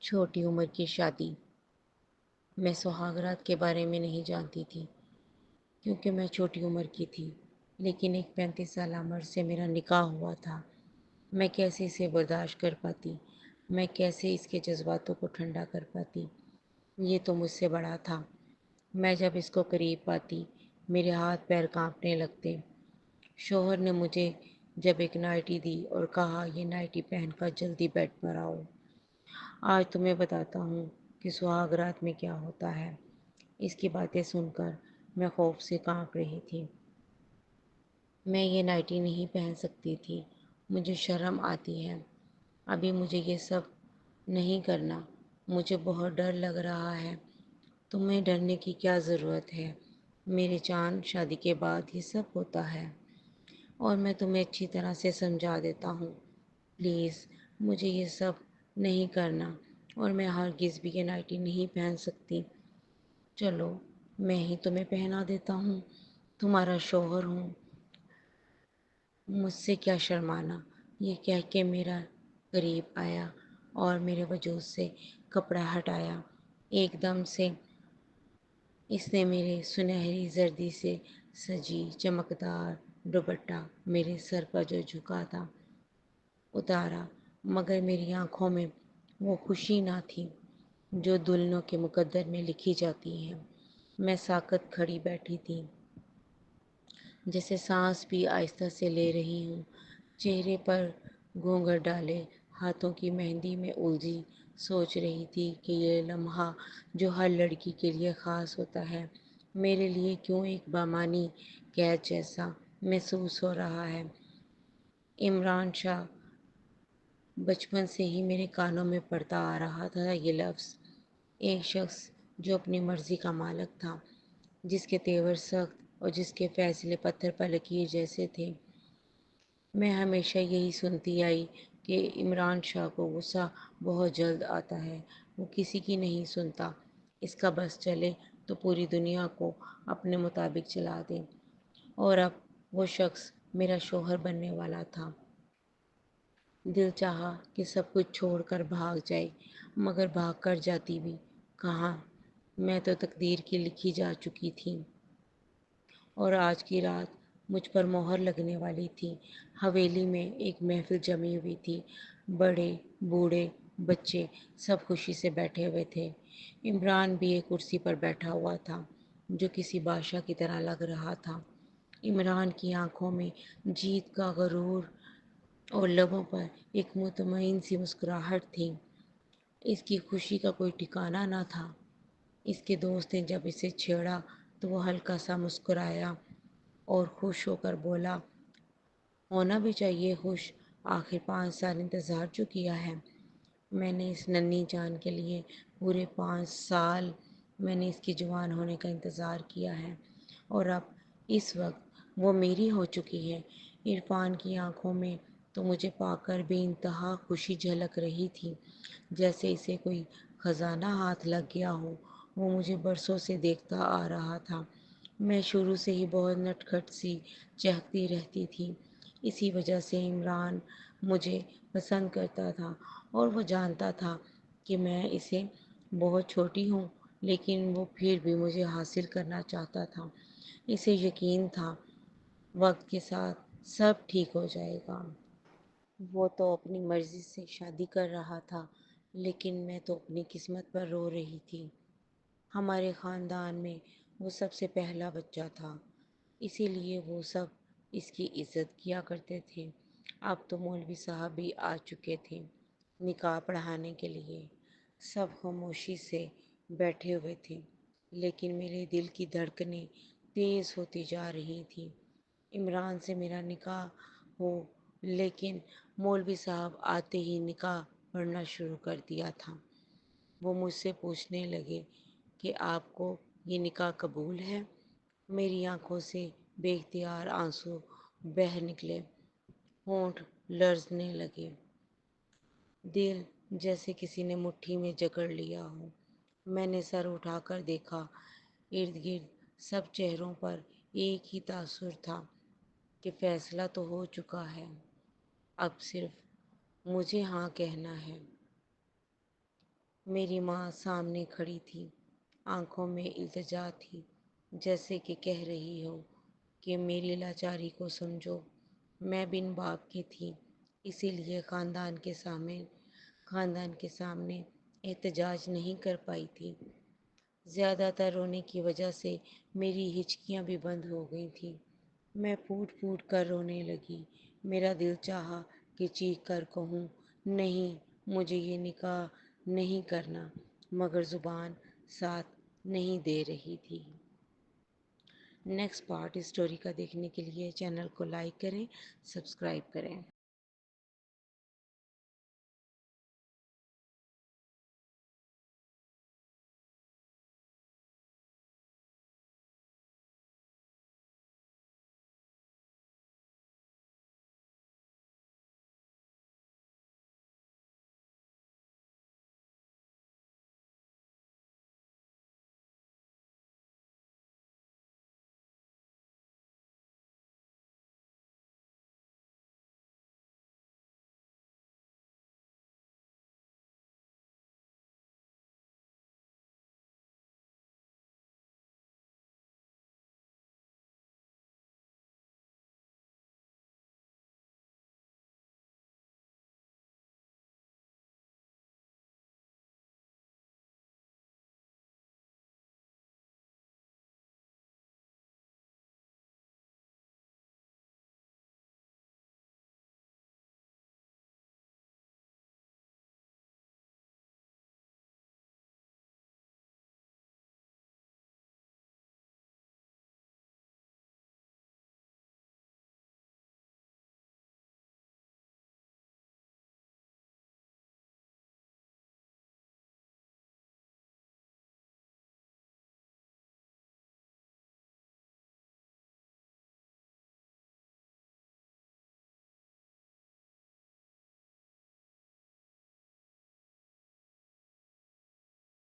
چھوٹی عمر کی شادی۔ میں سہاگرات کے بارے میں نہیں جانتی تھی کیونکہ میں چھوٹی عمر کی تھی، لیکن ایک 35 سالہ مرد سے میرا نکاح ہوا تھا۔ میں کیسے اسے برداشت کر پاتی؟ میں کیسے اس کے جذباتوں کو ٹھنڈا کر پاتی؟ یہ تو مجھ سے بڑا تھا۔ میں جب اس کو قریب پاتی میرے ہاتھ پیر کانپنے لگتے۔ شوہر نے مجھے جب ایک نائٹی دی اور کہا یہ نائٹی پہن کر جلدی بیڈ پر آؤ۔ آج تمہیں بتاتا ہوں کہ سہاگ رات میں کیا ہوتا ہے۔ اس کی باتیں سن کر میں خوف سے کانپ رہی تھی۔ میں یہ نائٹی نہیں پہن سکتی تھی، مجھے شرم آتی ہے۔ ابھی مجھے یہ سب نہیں کرنا، مجھے بہت ڈر لگ رہا ہے۔ تمہیں ڈرنے کی کیا ضرورت ہے میرے جان، شادی کے بعد یہ سب ہوتا ہے اور میں تمہیں اچھی طرح سے سمجھا دیتا ہوں۔ پلیز مجھے یہ سب نہیں کرنا اور میں ہرگز بھی یہ نائٹی نہیں پہن سکتی۔ چلو میں ہی تمہیں پہنا دیتا ہوں، تمہارا شوہر ہوں، مجھ سے کیا شرمانا۔ یہ کہہ کے میرا قریب آیا اور میرے وجود سے کپڑا ہٹایا۔ ایک دم سے اس نے میرے سنہری زردی سے سجی چمکدار دوپٹہ میرے سر پر جو جھکا تھا اتارا، مگر میری آنکھوں میں وہ خوشی نہ تھی جو دلہنوں کے مقدر میں لکھی جاتی ہے۔ میں ساکت کھڑی بیٹھی تھی، جیسے سانس بھی آہستہ سے لے رہی ہوں، چہرے پر گھونگھٹ ڈالے، ہاتھوں کی مہندی میں الجھی، سوچ رہی تھی کہ یہ لمحہ جو ہر لڑکی کے لیے خاص ہوتا ہے، میرے لیے کیوں ایک بامانی قید جیسا محسوس ہو رہا ہے۔ عمران شاہ، بچپن سے ہی میرے کانوں میں پڑتا آ رہا تھا یہ لفظ۔ ایک شخص جو اپنی مرضی کا مالک تھا، جس کے تیور سخت اور جس کے فیصلے پتھر پر لکیر جیسے تھے۔ میں ہمیشہ یہی سنتی آئی کہ عمران شاہ کو غصہ بہت جلد آتا ہے، وہ کسی کی نہیں سنتا، اس کا بس چلے تو پوری دنیا کو اپنے مطابق چلا دے۔ اور اب وہ شخص میرا شوہر بننے والا تھا۔ دل چاہا کہ سب کچھ چھوڑ کر بھاگ جائے، مگر بھاگ کر جاتی بھی کہاں، میں تو تقدیر کی لکھی جا چکی تھی اور آج کی رات مجھ پر مہر لگنے والی تھی۔ حویلی میں ایک محفل جمی ہوئی تھی، بڑے بوڑھے بچے سب خوشی سے بیٹھے ہوئے تھے۔ عمران بھی ایک کرسی پر بیٹھا ہوا تھا جو کسی بادشاہ کی طرح لگ رہا تھا۔ عمران کی آنکھوں میں جیت کا غرور اور لبوں پر ایک مطمئن سی مسکراہٹ تھی۔ اس کی خوشی کا کوئی ٹھکانہ نہ تھا۔ اس کے دوست نے جب اسے چھیڑا تو وہ ہلکا سا مسکرایا اور خوش ہو کر بولا، ہونا بھی چاہیے خوش، آخر 5 سال انتظار جو کیا ہے۔ میں نے اس ننھی جان کے لیے پورے 5 سال میں نے اس کے جوان ہونے کا انتظار کیا ہے اور اب اس وقت وہ میری ہو چکی ہے۔ عرفان کی آنکھوں میں تو مجھے پا کر بے انتہا خوشی جھلک رہی تھی، جیسے اسے کوئی خزانہ ہاتھ لگ گیا ہو۔ وہ مجھے برسوں سے دیکھتا آ رہا تھا۔ میں شروع سے ہی بہت نٹکھٹ سی چہکتی رہتی تھی، اسی وجہ سے عمران مجھے پسند کرتا تھا اور وہ جانتا تھا کہ میں اسے بہت چھوٹی ہوں، لیکن وہ پھر بھی مجھے حاصل کرنا چاہتا تھا۔ اسے یقین تھا وقت کے ساتھ سب ٹھیک ہو جائے گا۔ وہ تو اپنی مرضی سے شادی کر رہا تھا، لیکن میں تو اپنی قسمت پر رو رہی تھی۔ ہمارے خاندان میں وہ سب سے پہلا بچہ تھا، اسی لیے وہ سب اس کی عزت کیا کرتے تھے۔ اب تو مولوی صاحب بھی آ چکے تھے نکاح پڑھانے کے لیے۔ سب خاموشی سے بیٹھے ہوئے تھے، لیکن میرے دل کی دھڑکنیں تیز ہوتی جا رہی تھیں۔ عمران سے میرا نکاح ہو، لیکن مولوی صاحب آتے ہی نکاح پڑھنا شروع کر دیا تھا۔ وہ مجھ سے پوچھنے لگے کہ آپ کو یہ نکاح قبول ہے؟ میری آنکھوں سے بے اختیار آنسو بہہ نکلے، ہونٹ لرزنے لگے، دل جیسے کسی نے مٹھی میں جکڑ لیا ہو۔ میں نے سر اٹھا کر دیکھا، ارد گرد سب چہروں پر ایک ہی تاثر تھا کہ فیصلہ تو ہو چکا ہے، اب صرف مجھے ہاں کہنا ہے۔ میری ماں سامنے کھڑی تھی، آنکھوں میں التجا تھی، جیسے کہ کہہ رہی ہو کہ میری لاچاری کو سمجھو۔ میں بن باپ کی تھی، اسی لیے خاندان کے سامنے احتجاج نہیں کر پائی تھی۔ زیادہ تر رونے کی وجہ سے میری ہچکیاں بھی بند ہو گئی تھیں۔ میں پھوٹ پھوٹ کر رونے لگی۔ میرا دل چاہا کہ چیخ کر کہوں، نہیں، مجھے یہ نکاح نہیں کرنا، مگر زبان ساتھ نہیں دے رہی تھی۔ نیکسٹ پارٹ اس اسٹوری کا دیکھنے کے لیے چینل کو لائک کریں، سبسکرائب کریں۔